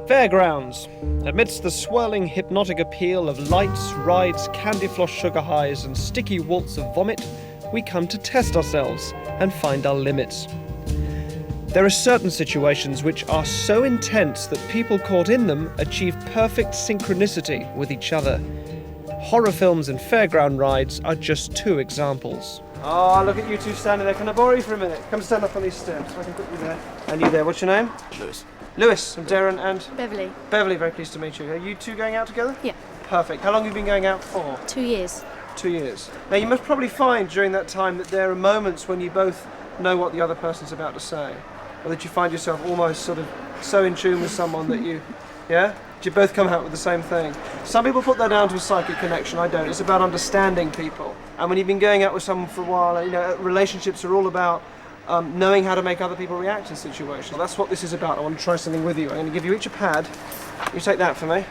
Fairgrounds. Amidst the swirling hypnotic appeal of lights, rides, candy-floss sugar highs and sticky waltz of vomit, we come to test ourselves and find our limits. There are certain situations which are so intense that people caught in them achieve perfect synchronicity with each other. Horror films and fairground rides are just two examples. Oh, look at you two standing there. Can I borrow you for a minute? Come stand up on these steps so I can put you there. And you there. What's your name? Lewis. Lewis. I'm Derren and... Beverly. Beverly, very pleased to meet you. Are you two going out together? Yeah. Perfect. How long have you been going out for? 2 years. 2 years. Now, you must probably find during that time that there are moments when you both know what the other person's about to say. Or that you find yourself almost sort of so in tune with someone that you... Yeah? Do you both come out with the same thing? Some people put that down to a psychic connection. I don't. It's about understanding people. And when you've been going out with someone for a while, you know, relationships are all about knowing how to make other people react in situations. Well, that's what this is about. I want to try something with you. I'm going to give you each a pad. You take that for me.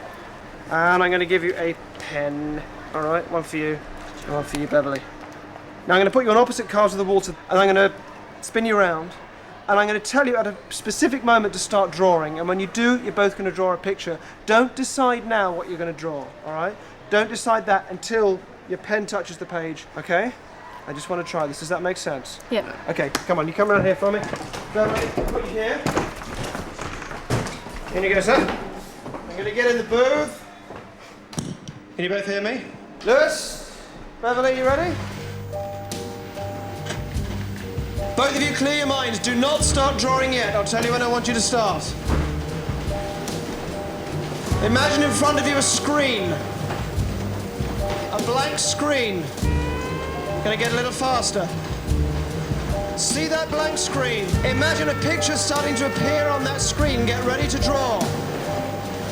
And I'm going to give you a pen. All right, one for you and one for you, Beverly. Now I'm going to put you on opposite cards of the water, and I'm going to spin you around. And I'm going to tell you at a specific moment to start drawing. And when you do, you're both going to draw a picture. Don't decide now what you're going to draw, all right? Don't decide that until your pen touches the page, okay? I just want to try this. Does that make sense? Yeah. Okay, come on. You come around here for me. Beverly, put you here. In you go, sir. I'm going to get in the booth. Can you both hear me? Lewis, Beverly, you ready? Both of you clear your minds. Do not start drawing yet. I'll tell you when I want you to start. Imagine in front of you a screen. A blank screen. Gonna get a little faster. See that blank screen? Imagine a picture starting to appear on that screen. Get ready to draw.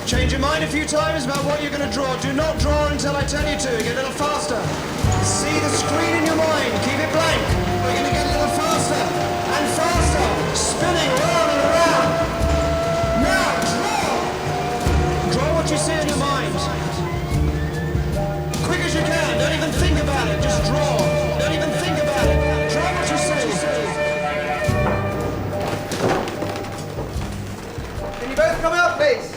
Change your mind a few times about what you're gonna draw. Do not draw until I tell you to. Get a little faster. See the screen in your mind. Keep it blank. We're gonna get a little faster and faster. Spinning round and around. Now draw. Draw what you see in your mind. Quick as you can. Don't even think about it. Just draw. Don't even think about it. Draw what you see. Can you both come out, please?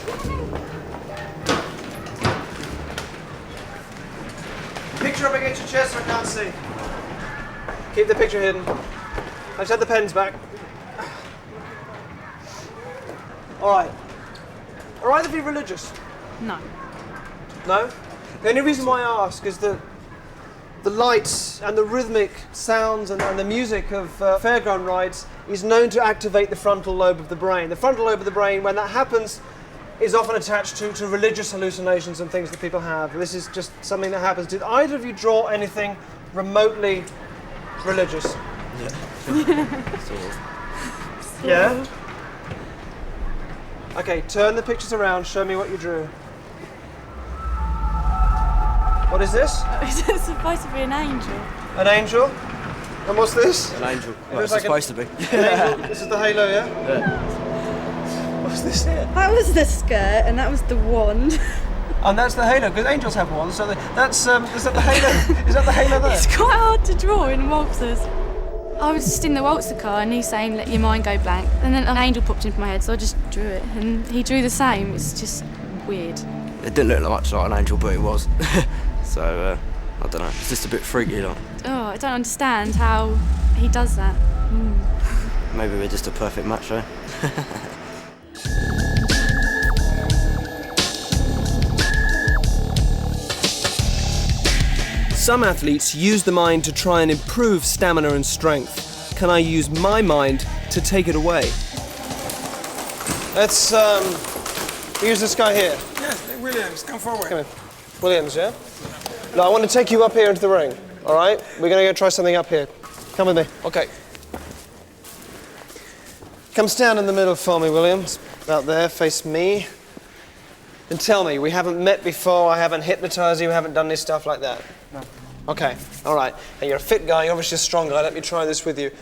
Picture up against your chest so I can't see. Keep the picture hidden. I just had the pens back. Alright. Are either of you religious? No. No? The only reason why I ask is that the lights and the rhythmic sounds and the music of fairground rides is known to activate the frontal lobe of the brain. The frontal lobe of the brain, when that happens, is often attached to religious hallucinations and things that people have. This is just something that happens. Did either of you draw anything remotely religious? Yeah. Sort of. Yeah? Okay, turn the pictures around, show me what you drew. What is this? It's supposed to be an angel. An angel? And what's this? An angel. It Well, looks it's like supposed to be. An angel. This is the halo, yeah? Yeah. What's this here? That was the skirt and that was the wand. And that's the halo, because angels have wands, so that's, is that the halo? Is that the halo there? It's quite hard to draw in waltzers. I was just in the waltzer car and he's saying, let your mind go blank. And then an angel popped into my head, so I just drew it. And he drew the same. It's just weird. It didn't look much like an angel, but it was. So, I don't know. It's just a bit freaky, like. Oh, I don't understand how he does that. Maybe we're just a perfect match, eh? Some athletes use the mind to try and improve stamina and strength. Can I use my mind to take it away? Let's use this guy here. Yes, Williams, come forward. Come in. Williams, yeah? Now I want to take you up here into the ring, all right? We're going to go try something up here. Come with me. Okay. Come stand in the middle for me, Williams. About there, face me. And tell me, we haven't met before, I haven't hypnotized you, we haven't done any stuff like that? No. Okay, all right. And you're a fit guy, you're obviously a strong guy. Let me try this with you.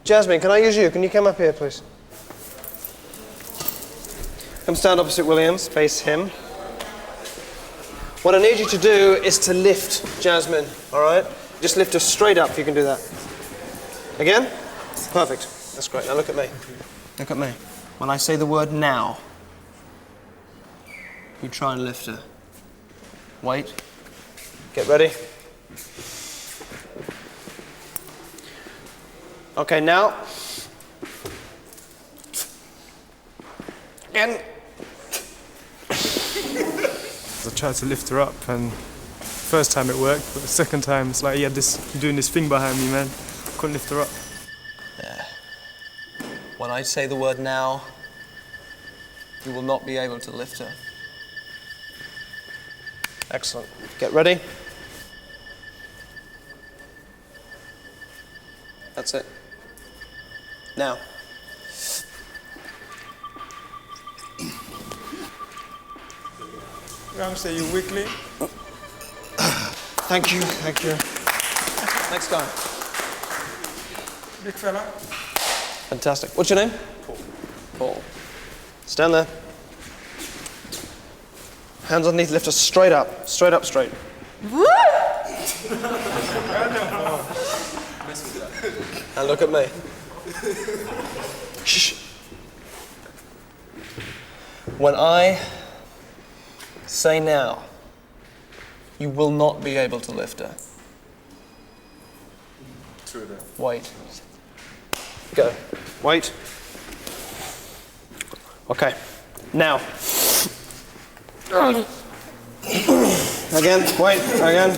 Jasmine, can I use you? Can you come up here, please? Come stand opposite Williams, face him. What I need you to do is to lift Jasmine, all right? Just lift her straight up, if you can do that. Again? Perfect. That's great. Now look at me. Look at me. When I say the word now, you try and lift her. Wait. Get ready. Okay, now. Again. I tried to lift her up, and first time it worked, but the second time it's like he had this doing this thing behind me, man. Couldn't lift her up. Yeah. When I say the word now, you will not be able to lift her. Excellent. Get ready. That's it. Now. Youngster, you weakly. Thank you, thank you. Next guy. Big fella. Fantastic. What's your name? Paul. Paul. Stand there. Hands underneath, lift us straight up. Straight up, straight. And look at me. Shh. When I say now, you will not be able to lift her. Wait. Go. Wait. Okay. Now. Again. Wait. Again.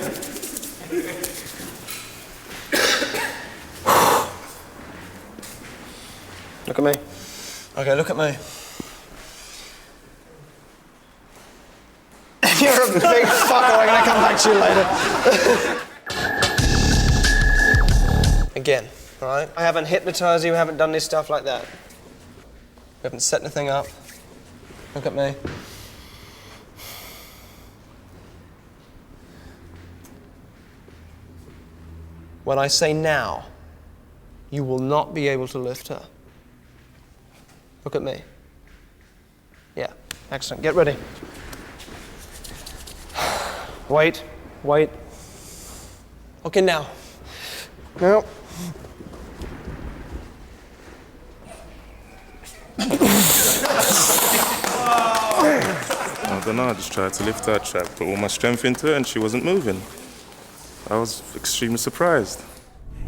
Look at me. Okay, look at me. You're a big fucker. I'm gonna come back to you later. Again, all right? I haven't hypnotized you, we haven't done this stuff like that. We haven't set anything up. Look at me. When I say now, you will not be able to lift her. Look at me. Yeah, excellent. Get ready. Wait, wait. Okay, now. Now. I don't know, I just tried to lift her, I tried to put all my strength into her and she wasn't moving. I was extremely surprised.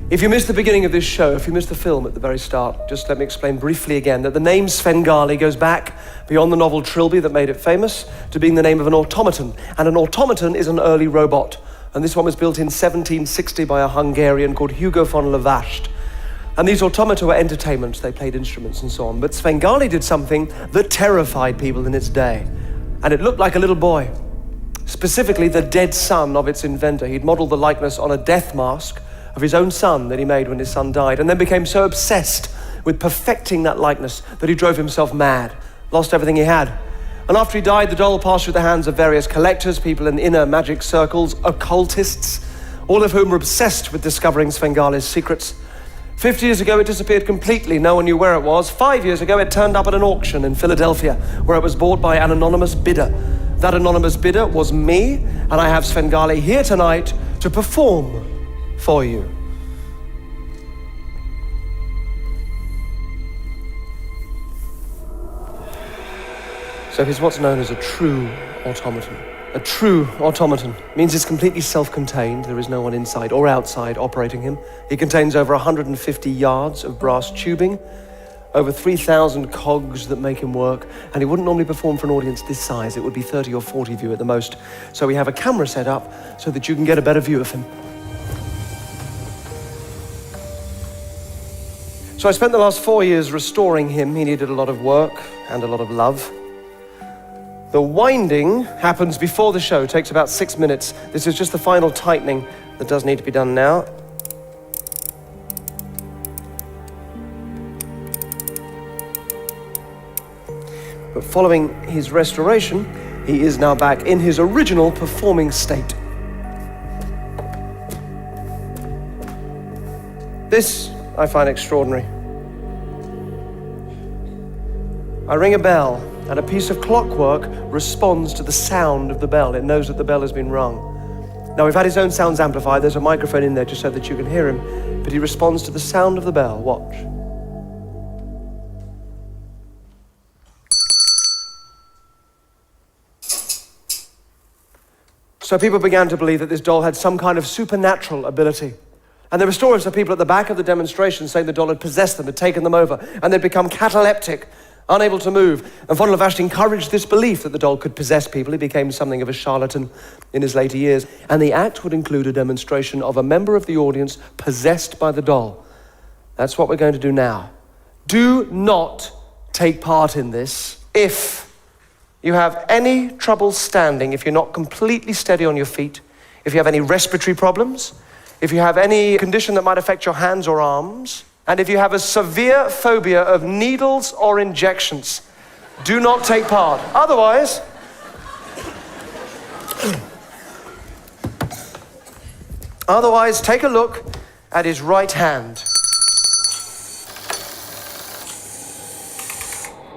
If you missed the beginning of this show, if you missed the film at the very start, just let me explain briefly again that the name Svengali goes back beyond the novel Trilby that made it famous to being the name of an automaton. And an automaton is an early robot. And this one was built in 1760 by a Hungarian called Hugo von Levast. And these automata were entertainment, they played instruments and so on. But Svengali did something that terrified people in its day. And it looked like a little boy. Specifically the dead son of its inventor. He'd modeled the likeness on a death mask of his own son that he made when his son died, and then became so obsessed with perfecting that likeness that he drove himself mad, lost everything he had. And after he died, the doll passed through the hands of various collectors, people in inner magic circles, occultists, all of whom were obsessed with discovering Svengali's secrets. 50 years ago, it disappeared completely. No one knew where it was. 5 years ago, it turned up at an auction in Philadelphia, where it was bought by an anonymous bidder. That anonymous bidder was me, and I have Svengali here tonight to perform for you. So he's what's known as a true automaton. A true automaton means it's completely self-contained. There is no one inside or outside operating him. He contains over 150 yards of brass tubing, over 3,000 cogs that make him work, and he wouldn't normally perform for an audience this size. It would be 30 or 40 of you at the most. So we have a camera set up so that you can get a better view of him. So I spent the last 4 years restoring him. He needed a lot of work and a lot of love. The winding happens before the show, takes about 6 minutes. This is just the final tightening that does need to be done now. But following his restoration, he is now back in his original performing state. This I find extraordinary. I ring a bell, and a piece of clockwork responds to the sound of the bell. It knows that the bell has been rung. Now, we've had his own sounds amplified. There's a microphone in there just so that you can hear him. But he responds to the sound of the bell. Watch. So people began to believe that this doll had some kind of supernatural ability. And there were stories of people at the back of the demonstration saying the doll had possessed them, had taken them over, and they'd become cataleptic, unable to move. And von Lavash encouraged this belief that the doll could possess people. He became something of a charlatan in his later years. And the act would include a demonstration of a member of the audience possessed by the doll. That's what we're going to do now. Do not take part in this if you have any trouble standing, if you're not completely steady on your feet, if you have any respiratory problems, if you have any condition that might affect your hands or arms, and if you have a severe phobia of needles or injections, do not take part. Otherwise, take a look at his right hand.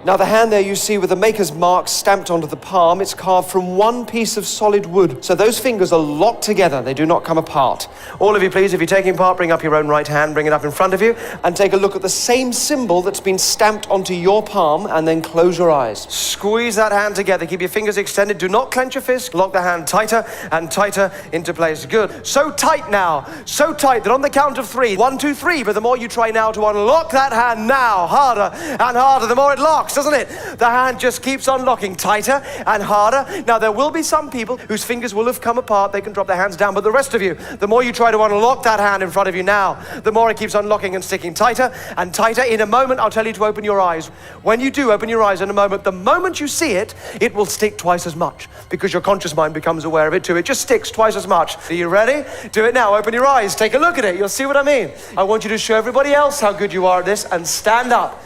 Now the hand there you see with the maker's mark stamped onto the palm, it's carved from one piece of solid wood. So those fingers are locked together, they do not come apart. All of you please, if you're taking part, bring up your own right hand, bring it up in front of you, and take a look at the same symbol that's been stamped onto your palm, and then close your eyes. Squeeze that hand together, keep your fingers extended, do not clench your fist, lock the hand tighter and tighter into place. Good. So tight now, so tight that on the count of 3, 1, 2, 3, but the more you try now to unlock that hand now, harder and harder, the more it locks, doesn't it? The hand just keeps unlocking tighter and harder. Now there will be some people whose fingers will have come apart, they can drop their hands down, but the rest of you, the more you try to unlock that hand in front of you now, the more it keeps unlocking and sticking tighter and tighter. In a moment I'll tell you to open your eyes. When you do open your eyes in a moment, the moment you see it, it will stick twice as much because your conscious mind becomes aware of it too. It just sticks twice as much. Are you ready? Do it now. Open your eyes, take a look at it, you'll see what I mean. I want you to show everybody else how good you are at this and stand up.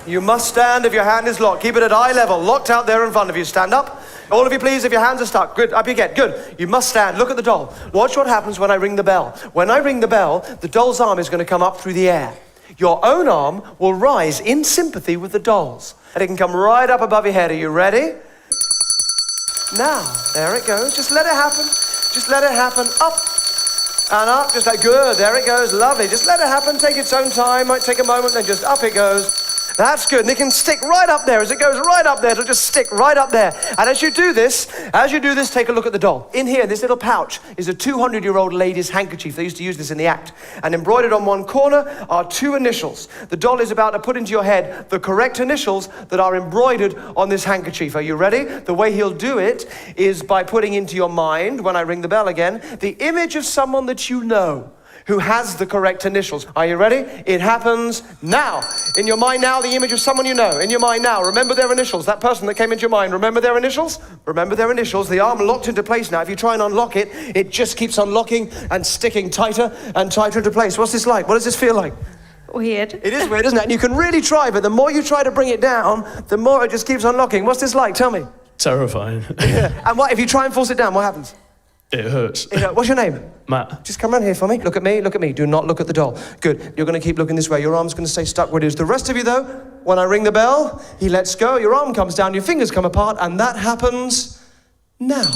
You must stand if your hand is locked. Keep it at eye level, locked out there in front of you. Stand up. All of you please, if your hands are stuck. Good, up you get, good. You must stand, look at the doll. Watch what happens when I ring the bell. When I ring the bell, the doll's arm is going to come up through the air. Your own arm will rise in sympathy with the doll's. And it can come right up above your head. Are you ready? Now, there it goes. Just let it happen. Just let it happen. Up and up, just like, good, there it goes, lovely. Just let it happen, take its own time, might take a moment, then just up it goes. That's good, and it can stick right up there. As it goes right up there, it'll just stick right up there. And as you do this, take a look at the doll. In here, this little pouch is a 200-year-old lady's handkerchief. They used to use this in the act. And embroidered on one corner are 2 initials. The doll is about to put into your head the correct initials that are embroidered on this handkerchief. Are you ready? The way he'll do it is by putting into your mind, when I ring the bell again, the image of someone that you know who has the correct initials. Are you ready? It happens now. In your mind now, the image of someone you know. In your mind now, remember their initials. That person that came into your mind, remember their initials? Remember their initials. The arm locked into place now. If you try and unlock it, it just keeps unlocking and sticking tighter and tighter into place. What's this like? What does this feel like? Weird. It is weird, isn't it? And you can really try, but the more you try to bring it down, the more it just keeps unlocking. What's this like? Tell me. Terrifying. And what if you try and force it down, what happens? It hurts. What's your name? Matt. Just come around here for me. Look at me, look at me. Do not look at the doll. Good. You're going to keep looking this way. Your arm's going to stay stuck where it is. The rest of you, though, when I ring the bell, he lets go, your arm comes down, your fingers come apart, and that happens now.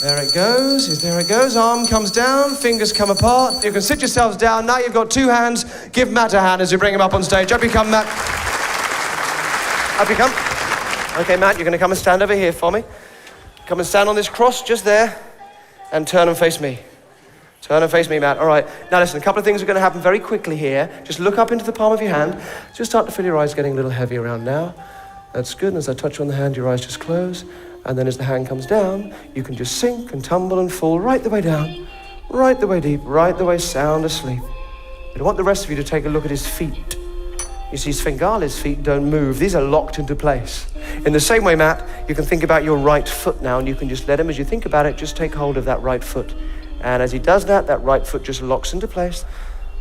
There it goes. There it goes. Arm comes down, fingers come apart. You can sit yourselves down. Now you've got 2 hands. Give Matt a hand as you bring him up on stage. Up you come, Matt. Up you come. Okay, Matt, you're going to come and stand over here for me. Come and stand on this cross just there and turn and face me. Turn and face me, Matt. All right. Now listen, a couple of things are going to happen very quickly here. Just look up into the palm of your hand. Just start to feel your eyes getting a little heavy around now. That's good. And as I touch you on the hand, your eyes just close. And then as the hand comes down, you can just sink and tumble and fall right the way down, right the way deep, right the way sound asleep. I want the rest of you to take a look at his feet. You see, Svengali's feet don't move. These are locked into place. In the same way, Matt, you can think about your right foot now, and you can just let him, as you think about it, just take hold of that right foot. And as he does that, that right foot just locks into place.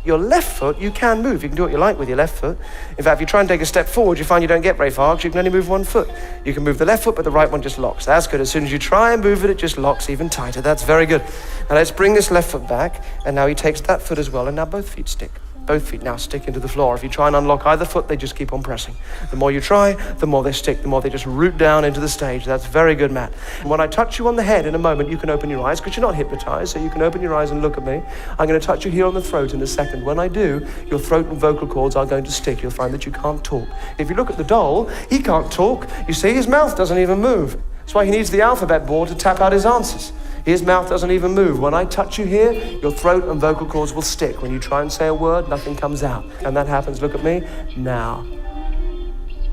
Your left foot, you can move. You can do what you like with your left foot. In fact, if you try and take a step forward, you find you don't get very far because you can only move one foot. You can move the left foot, but the right one just locks. That's good. As soon as you try and move it, it just locks even tighter. That's very good. Now let's bring this left foot back, and now he takes that foot as well, and now both feet stick. Both feet now stick into the floor. If you try and unlock either foot, they just keep on pressing. The more you try, the more they stick, the more they just root down into the stage. That's very good, Matt. And when I touch you on the head in a moment, you can open your eyes, because you're not hypnotized, so you can open your eyes and look at me. I'm going to touch you here on the throat in a second. When I do, your throat and vocal cords are going to stick. You'll find that you can't talk. If you look at the doll, he can't talk. You see, his mouth doesn't even move. That's why he needs the alphabet board to tap out his answers. His mouth doesn't even move. When I touch you here, your throat and vocal cords will stick. When you try and say a word, nothing comes out. And that happens, look at me, now.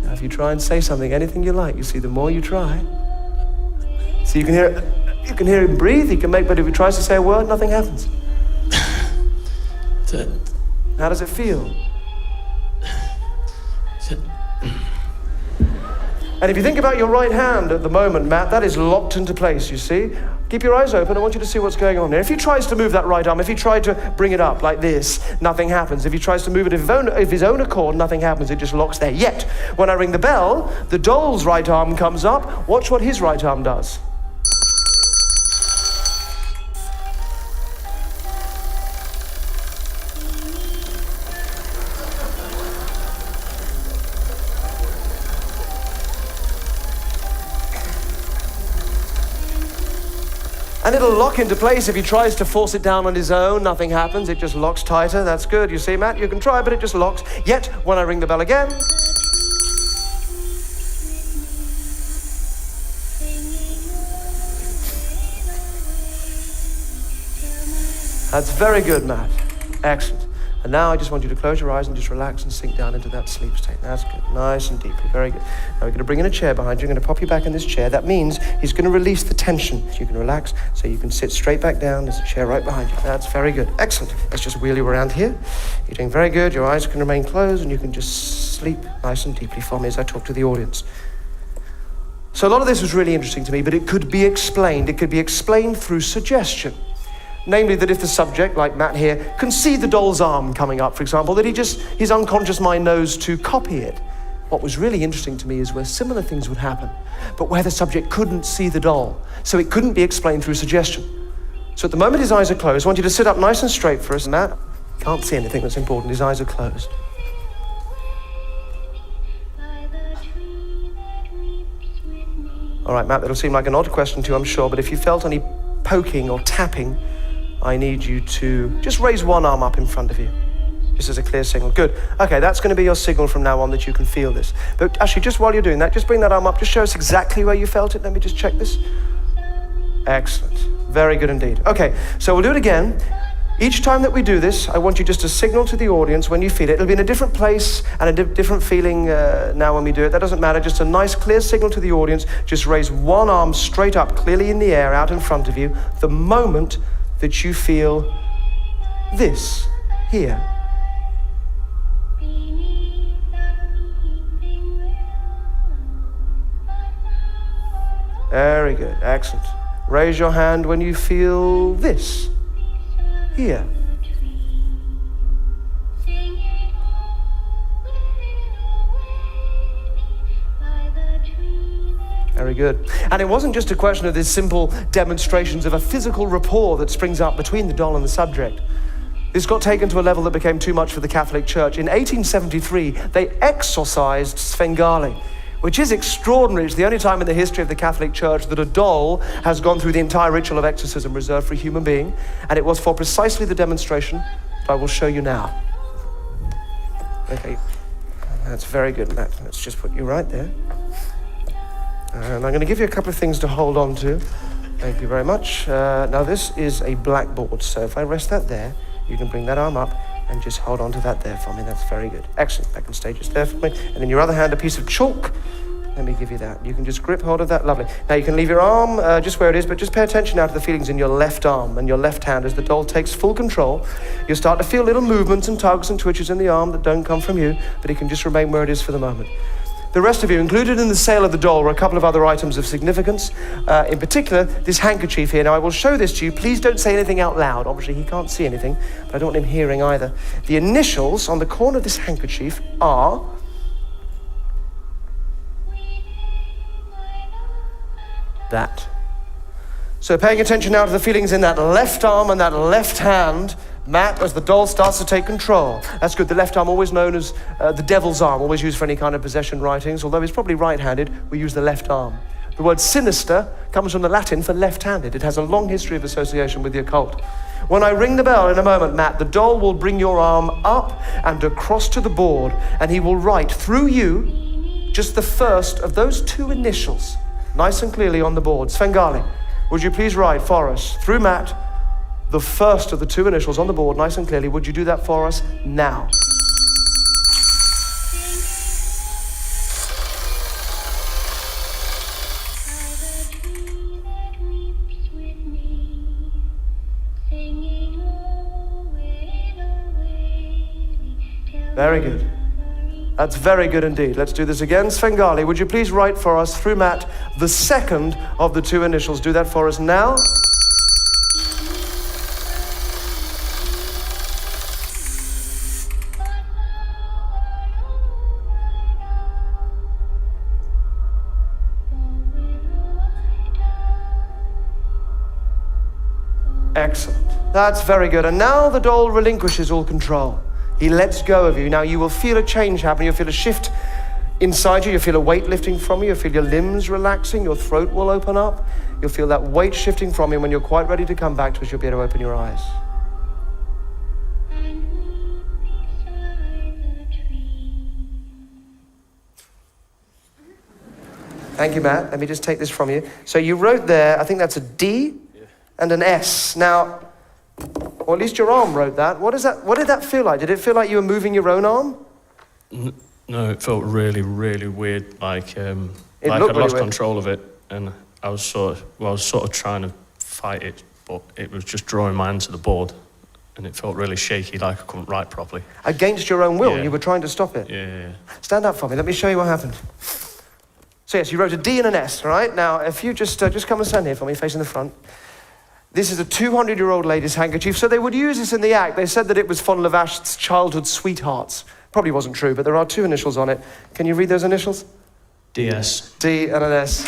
Now, if you try and say something, anything you like, you see, the more you try. So you can hear him breathe, he can make, but if he tries to say a word, nothing happens. How does it feel? And if you think about your right hand at the moment, Matt, that is locked into place, you see? Keep your eyes open, I want you to see what's going on there. If he tries to move that right arm, if he tried to bring it up like this, nothing happens. If he tries to move it of his own accord, nothing happens, it just locks there. Yet, when I ring the bell, the doll's right arm comes up. Watch what his right arm does. And it'll lock into place. If he tries to force it down on his own, nothing happens. It just locks tighter. That's good. You see, Matt, you can try, but it just locks. Yet, when I ring the bell again, that's very good, Matt. Excellent. And now I just want you to close your eyes and just relax and sink down into that sleep state. That's good. Nice and deeply. Very good. Now we're going to bring in a chair behind you. We're going to pop you back in this chair. That means he's going to release the tension. You can relax so you can sit straight back down. There's a chair right behind you. That's very good. Excellent. Let's just wheel you around here. You're doing very good. Your eyes can remain closed and you can just sleep nice and deeply for me as I talk to the audience. So a lot of this was really interesting to me, but it could be explained. It could be explained through suggestion. Namely, that if the subject, like Matt here, can see the doll's arm coming up, for example, that his unconscious mind knows to copy it. What was really interesting to me is where similar things would happen, but where the subject couldn't see the doll, so it couldn't be explained through suggestion. So at the moment his eyes are closed, I want you to sit up nice and straight for us, Matt. Can't see anything that's important, his eyes are closed. All right, Matt, that'll seem like an odd question to you, I'm sure, but if you felt any poking or tapping, I need you to just raise one arm up in front of you. This is a clear signal. Good. Okay, that's going to be your signal from now on that you can feel this. But actually, just while you're doing that, just bring that arm up. Just show us exactly where you felt it. Let me just check this. Excellent. Very good indeed. Okay, so we'll do it again. Each time that we do this, I want you just to signal to the audience when you feel it. It'll be in a different place and a different feeling now when we do it. That doesn't matter. Just a nice, clear signal to the audience. Just raise one arm straight up, clearly in the air, out in front of you, the moment that you feel this here. Very good. Excellent. Raise your hand when you feel this here. Very good. And it wasn't just a question of these simple demonstrations of a physical rapport that springs up between the doll and the subject. This got taken to a level that became too much for the Catholic Church. In 1873, they exorcised Svengali, which is extraordinary. It's the only time in the history of the Catholic Church that a doll has gone through the entire ritual of exorcism reserved for a human being, and it was for precisely the demonstration that I will show you now. Okay, that's very good, Matt. Let's just put you right there. And I'm going to give you a couple of things to hold on to. Thank you very much. Now this is a blackboard, so if I rest that there, you can bring that arm up and just hold on to that there for me. That's very good. Excellent. Back on stage, just there for me. And in your other hand, a piece of chalk. Let me give you that. You can just grip hold of that. Lovely. Now you can leave your arm just where it is, but just pay attention now to the feelings in your left arm and your left hand as the doll takes full control. You'll start to feel little movements and tugs and twitches in the arm that don't come from you, but it can just remain where it is for the moment. The rest of you, included in the sale of the doll, were a couple of other items of significance. In particular, this handkerchief here. Now, I will show this to you. Please don't say anything out loud. Obviously, he can't see anything, but I don't want him hearing either. The initials on the corner of this handkerchief are that. So paying attention now to the feelings in that left arm and that left hand, Matt, as the doll starts to take control. That's good. The left arm, always known as the devil's arm, always used for any kind of possession writings. Although he's probably right-handed, we use the left arm. The word sinister comes from the Latin for left-handed. It has a long history of association with the occult. When I ring the bell in a moment, Matt, the doll will bring your arm up and across to the board, and he will write through you just the first of those two initials, nice and clearly on the board. Svengali, would you please write for us, through Matt, the first of the two initials on the board, nice and clearly. Would you do that for us now? Very good. That's very good indeed. Let's do this again. Svengali, would you please write for us, through Matt, the second of the two initials? Do that for us now. Excellent. That's very good. And now the doll relinquishes all control. He lets go of you. Now you will feel a change happen. You'll feel a shift inside you. You'll feel a weight lifting from you. You'll feel your limbs relaxing. Your throat will open up. You'll feel that weight shifting from you. When you're quite ready to come back to us, you'll be able to open your eyes. Thank you, Matt. Let me just take this from you. So you wrote there, I think that's a D and an S. Now, or at least your arm wrote that. What did that feel like? Did it feel like you were moving your own arm? No, it felt really, really weird. Like I'd really lost weird. control of it, and I was sort of trying to fight it, but it was just drawing my hand to the board, and it felt really shaky, like I couldn't write properly. Against your own will, Yeah. you were trying to stop it. Yeah. Stand up for me. Let me show you what happened. So yes, you wrote a D and an S, all right? Now, if you just come and stand here for me, facing the front. This is a 200-year-old lady's handkerchief, so they would use this in the act. They said that it was von Lavash's childhood sweethearts. Probably wasn't true, but there are two initials on it. Can you read those initials? DS. D and an S.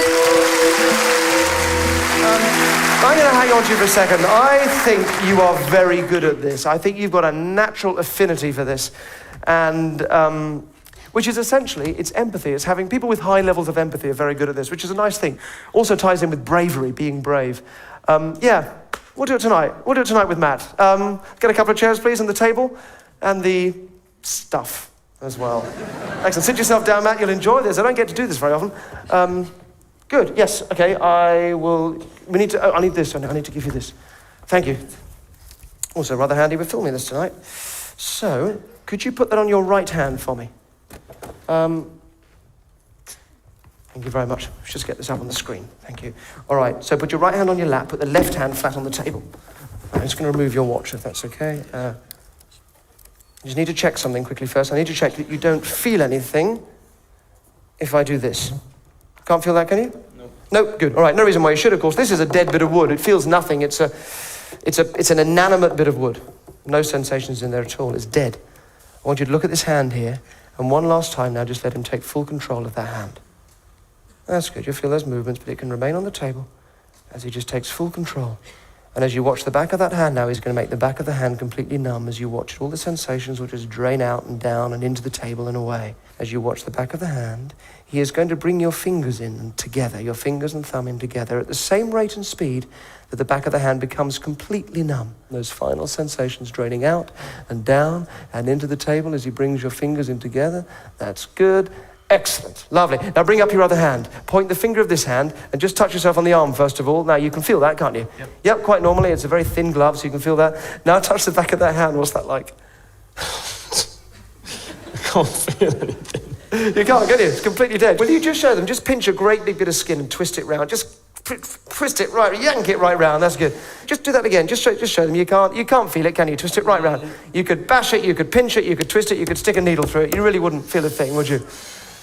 I'm going to hang on to you for a second. I think you are very good at this. I think you've got a natural affinity for this. And which is essentially, it's empathy. It's having people with high levels of empathy are very good at this, which is a nice thing. Also ties in with bravery, being brave. Yeah, we'll do it tonight. We'll do it tonight with Matt. Get a couple of chairs, please, and the table, and the stuff as well. Excellent. Sit yourself down, Matt. You'll enjoy this. I don't get to do this very often. Good. Yes. Okay. I need this. I need to give you this. Thank you. Also, rather handy. We're filming this tonight. So, could you put that on your right hand for me? Thank you very much. Let's just get this up on the screen. Thank you. All right, so put your right hand on your lap, put the left hand flat on the table. I'm just going to remove your watch, if that's okay. I just need to check something quickly first. I need to check that you don't feel anything if I do this. Can't feel that, can you? No. No, good. All right, no reason why you should, of course. This is a dead bit of wood. It feels nothing. It's an inanimate bit of wood. No sensations in there at all. It's dead. I want you to look at this hand here, and one last time now, just let him take full control of that hand. That's good. You'll feel those movements, but it can remain on the table as he just takes full control. And as you watch the back of that hand now, he's going to make the back of the hand completely numb as you watch it. All the sensations will just drain out and down and into the table and away. As you watch the back of the hand, he is going to bring your fingers in and together, your fingers and thumb in together at the same rate and speed that the back of the hand becomes completely numb. Those final sensations draining out and down and into the table as he brings your fingers in together. That's good. Excellent. Lovely. Now bring up your other hand. Point the finger of this hand and just touch yourself on the arm first of all. Now you can feel that, can't you? Yep, quite normally. It's a very thin glove, so you can feel that. Now touch the back of that hand. What's that like? I can't feel anything. You can't, can you? It's completely dead. Will you just show them? Just pinch a great big bit of skin and twist it round. Just twist it right, yank it right round. That's good. Just do that again. Just show them. You can't feel it, can you? Twist it right round. You could bash it, you could pinch it, you could twist it, you could stick a needle through it. You really wouldn't feel a thing, would you?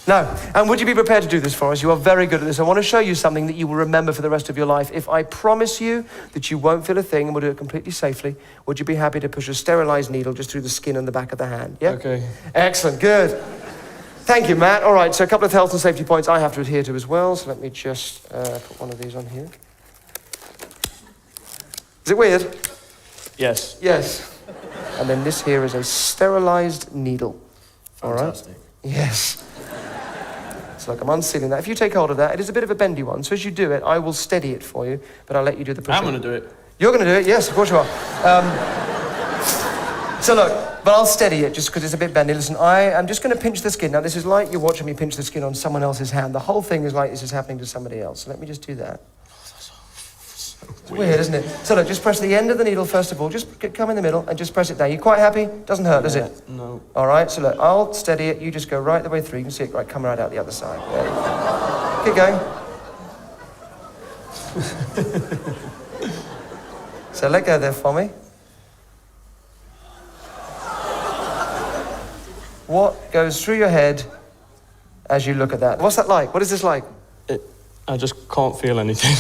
No. And would you be prepared to do this for us? You are very good at this. I want to show you something that you will remember for the rest of your life. If I promise you that you won't feel a thing and we'll do it completely safely, would you be happy to push a sterilized needle just through the skin on the back of the hand? Yeah? Okay. Excellent. Good. Thank you, Matt. All right, so a couple of health and safety points I have to adhere to as well. So let me just put one of these on here. Is it weird? Yes. Yes. and then this here is a sterilized needle. Fantastic. All right? Yes. So look, I'm unsealing that. If you take hold of that, it is a bit of a bendy one, so as you do it, I will steady it for you, but I'll let you do the pushing. I'm going to do it. You're going to do it? Yes, of course you are. So look, but I'll steady it just because it's a bit bendy. Listen, I am just going to pinch the skin. Now, this is like you're watching me pinch the skin on someone else's hand. The whole thing is like this is happening to somebody else. So let me just do that. It's weird, isn't it? So look, just press the end of the needle first of all. Just come in the middle and just press it down. You quite happy? Doesn't hurt, does it? No. All right, so look, I'll steady it. You just go right the way through. You can see it right come right out the other side. There you go. Keep going. So let go there for me. What goes through your head as you look at that? What's that like? What is this like? I just can't feel anything.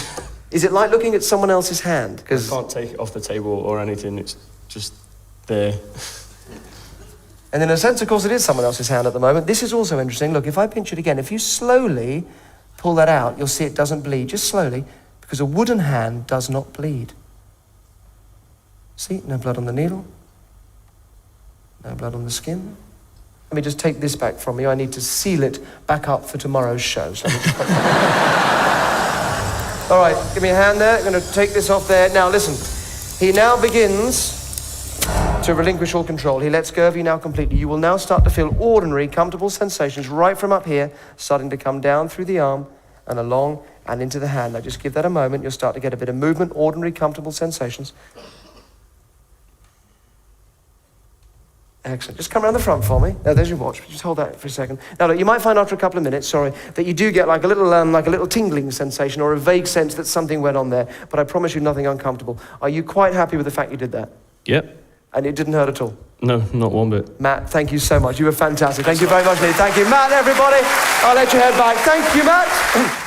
Is it like looking at someone else's hand? I 'Cause can't take it off the table or anything. It's just there. and in a sense, of course, it is someone else's hand at the moment. This is also interesting. Look, if I pinch it again, if you slowly pull that out, you'll see it doesn't bleed. Just slowly, because a wooden hand does not bleed. See, no blood on the needle. No blood on the skin. Let me just take this back from you. I need to seal it back up for tomorrow's show. So all right, give me a hand there. I'm going to take this off there. Now, listen. He now begins to relinquish all control. He lets go of you now completely. You will now start to feel ordinary, comfortable sensations right from up here, starting to come down through the arm and along and into the hand. Now, just give that a moment. You'll start to get a bit of movement, ordinary, comfortable sensations. Excellent. Just come around the front for me. Now, there's your watch. Just hold that for a second. Now, look, you might find after a couple of minutes, sorry, that you do get like a little tingling sensation or a vague sense that something went on there, but I promise you nothing uncomfortable. Are you quite happy with the fact you did that? Yep. And it didn't hurt at all? No, not one bit. Matt, thank you so much. You were fantastic. Thank you very much, Lee. Thank you, Matt, everybody. I'll let you head back. Thank you, Matt.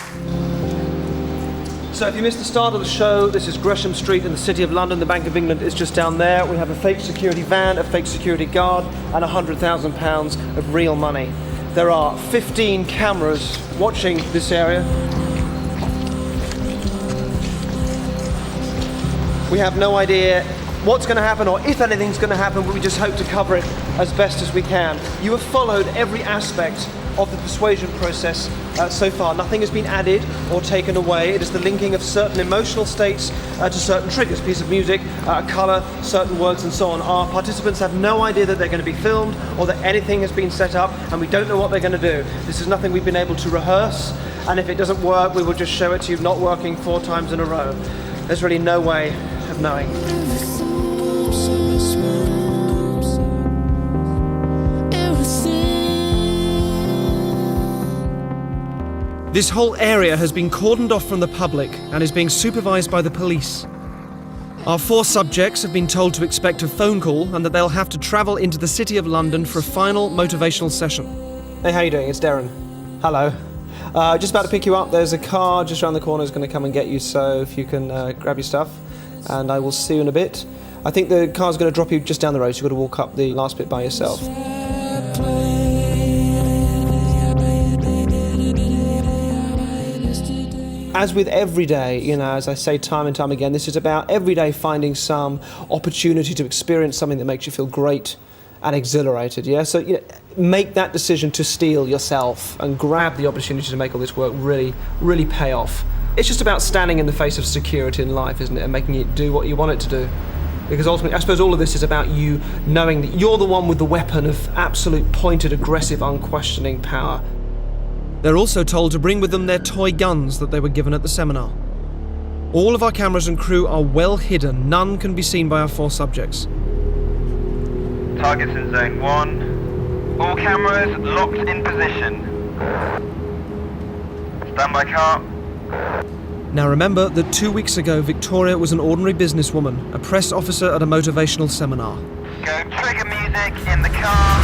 So if you missed the start of the show, this is Gresham Street in the City of London. The Bank of England is just down there. We have a fake security van, a fake security guard, and £100,000 of real money. There are 15 cameras watching this area. We have no idea what's going to happen or if anything's going to happen, but we just hope to cover it as best as we can. You have followed every aspect of the persuasion process so far. Nothing has been added or taken away. It is the linking of certain emotional states to certain triggers, piece of music, colour, certain words and so on. Our participants have no idea that they're going to be filmed or that anything has been set up, and we don't know what they're going to do. This is nothing we've been able to rehearse, and if it doesn't work, we will just show it to you not working 4 times in a row. There's really no way of knowing. This whole area has been cordoned off from the public and is being supervised by the police. Our 4 subjects have been told to expect a phone call and that they'll have to travel into the City of London for a final motivational session. Hey, how you doing? It's Derren. Hello. Just about to pick you up. There's a car just around the corner is going to come and get you, so if you can grab your stuff, and I will see you in a bit. I think the car's going to drop you just down the road, so you've got to walk up the last bit by yourself. As with every day, you know, as I say time and time again, this is about every day finding some opportunity to experience something that makes you feel great and exhilarated, yeah? So make that decision to steal yourself and grab the opportunity to make all this work really, really pay off. It's just about standing in the face of security in life, isn't it? And making it do what you want it to do. Because ultimately, I suppose all of this is about you knowing that you're the one with the weapon of absolute pointed, aggressive, unquestioning power. They're also told to bring with them their toy guns that they were given at the seminar. All of our cameras and crew are well hidden. None can be seen by our 4 subjects. Targets in zone 1. All cameras locked in position. Standby car. Now remember that 2 weeks ago, Victoria was an ordinary businesswoman, a press officer at a motivational seminar. Go trigger music in the car.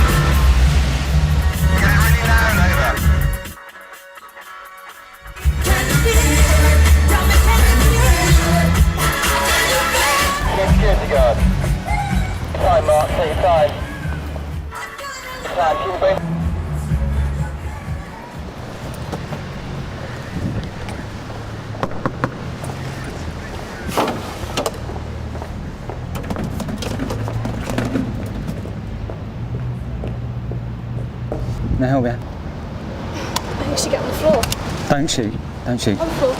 Get it really loud, over. Security guard. Time, Mark, take your time. Keep the break. Can I help you? I think you should get on the floor. Don't shoot. Don't shoot. On the floor.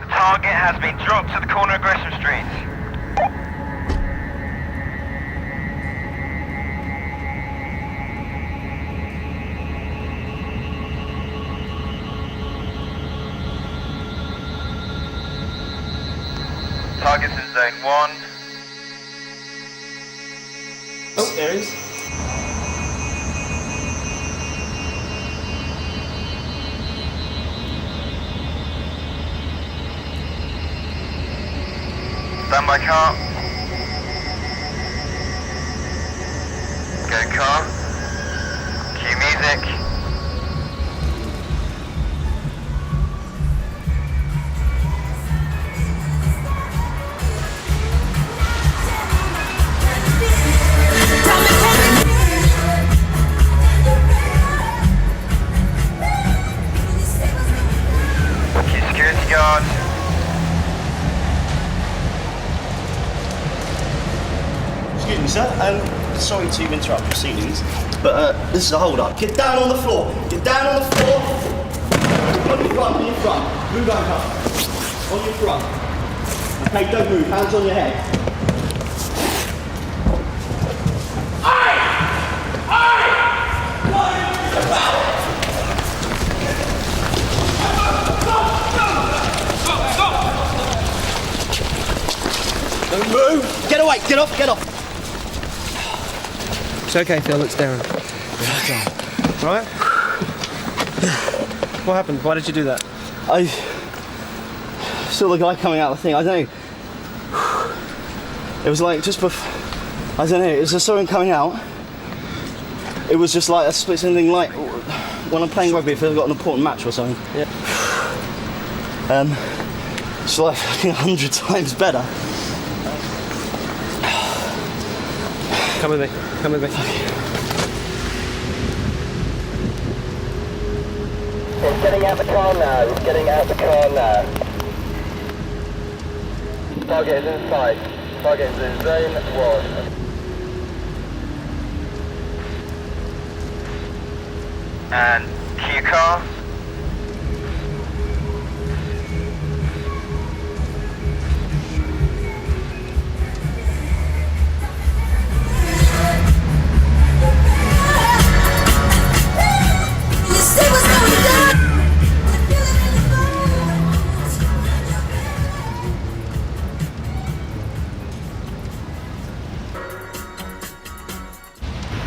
Target has been dropped at the corner of Gresham Street. Target's in zone 1. Oh, there he is. Stand by car. Go car. Cue music. Cue security guard. Excuse me, sir. Sorry to interrupt proceedings, but this is a hold-up. Get down on the floor. Get down on the floor. On your front. On your front. Move over. On your front. Okay, don't move. Hands on your head. Don't move. Get away. Get off. Get off. It's okay, Phil, it's Derren. Right? What happened? Why did you do that? I saw the guy coming out of the thing. I don't know. It was like just before. I don't know. It was just something coming out. It was just like a split second, like when I'm playing rugby, if I've got an important match or something. Yeah. It's like 100 times better. Come with me. Come with me. He's getting out the car now. He's getting out the car now. Target is inside. Target is in zone 1. And cue car.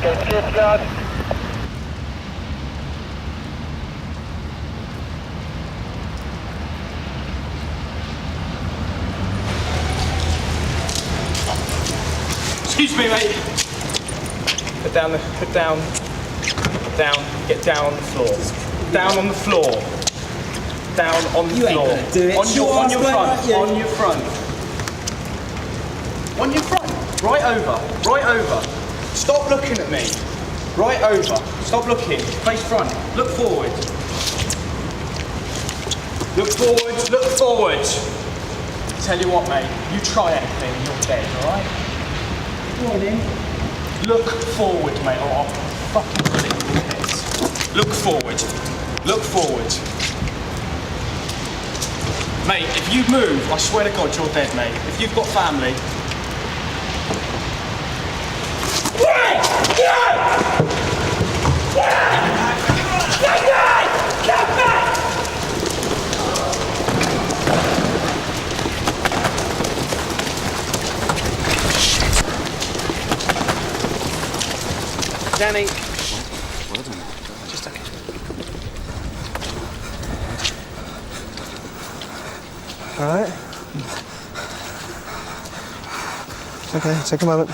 Go security guard. Excuse me, mate. Put down, down, get down on the floor. Down on the floor. Down on the floor. You ain't gonna do it. On your front, on your front. On your front. Right over, right over. Stop looking at me. Right over. Stop looking. Face front. Look forward. Look forward, look forward. Tell you what, mate, you try anything and you're dead, alright? Go on in. Look forward, mate, or I'll fucking flick your heads. Look forward. Look forward. Mate, if you move, I swear to God, you're dead, mate. If you've got family. Danny. Well done. Just okay. All right. Okay, take a moment.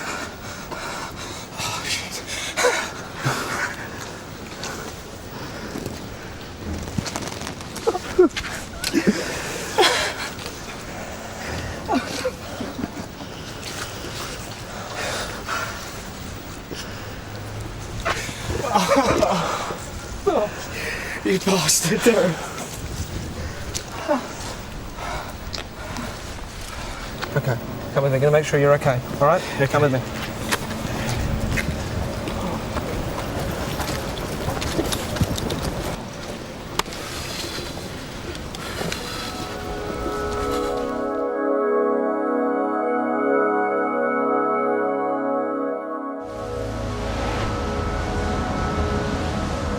You bastard, Derren. Okay, come with me. Gonna make sure you're okay. All right? Yeah, come with me.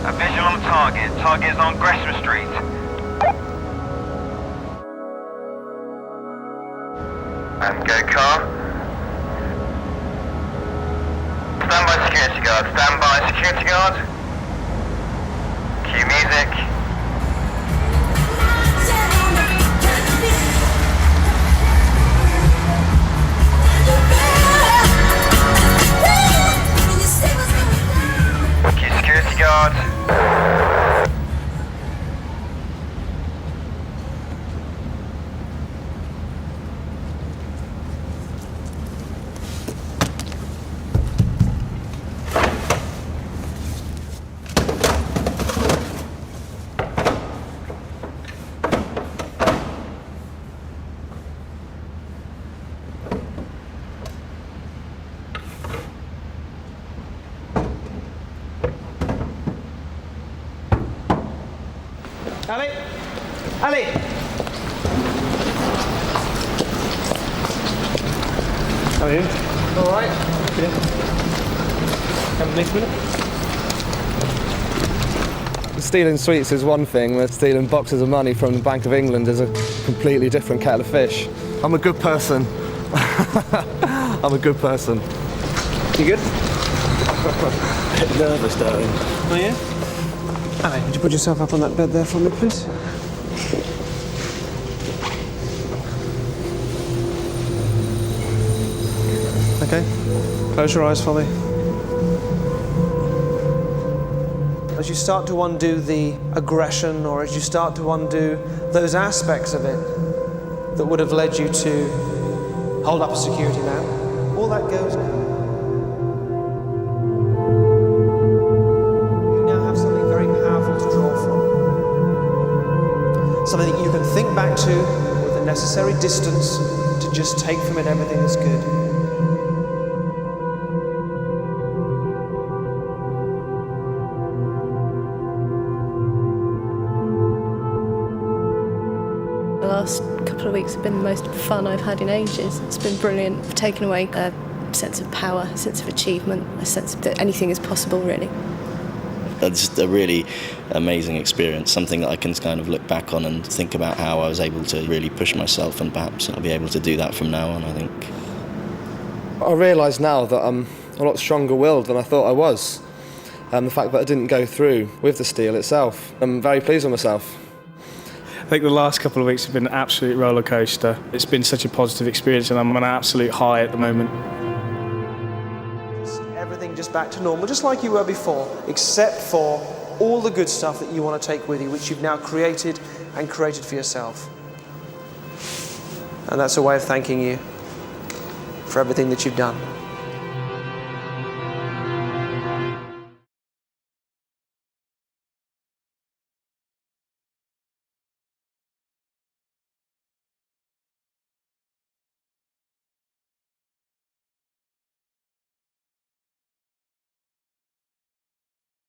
A visual on target. Target is on Gresham Street. And go car. Stand by security guard. Stand by security guard. Cue music. Cue security guard. Ali! Ali! How are you? All right. Yeah. Come with me for a minute. Stealing sweets is one thing, but stealing boxes of money from the Bank of England is a completely different kettle of fish. I'm a good person. I'm a good person. You good? A bit nervous, Derren. Oh, yeah? Ali, would you put yourself up on that bed there for me, please? Okay. Close your eyes for me. As you start to undo the aggression, or as you start to undo those aspects of it that would have led you to hold up a security man, all that goes now. You now have something very powerful to draw from. Something that you can think back to with the necessary distance to just take from it everything that's good. The last couple of weeks have been the most fun I've had in ages. It's been brilliant. I've taken away a sense of power, a sense of achievement, a sense that anything is possible, really. It's just a really amazing experience, something that I can kind of look back on and think about how I was able to really push myself, and perhaps I'll be able to do that from now on, I think. I realise now that I'm a lot stronger-willed than I thought I was. The fact that I didn't go through with the steal itself, I'm very pleased with myself. I think the last couple of weeks have been an absolute roller coaster. It's been such a positive experience, and I'm on an absolute high at the moment. Everything just back to normal, just like you were before, except for all the good stuff that you want to take with you, which you've now created and created for yourself. And that's a way of thanking you for everything that you've done.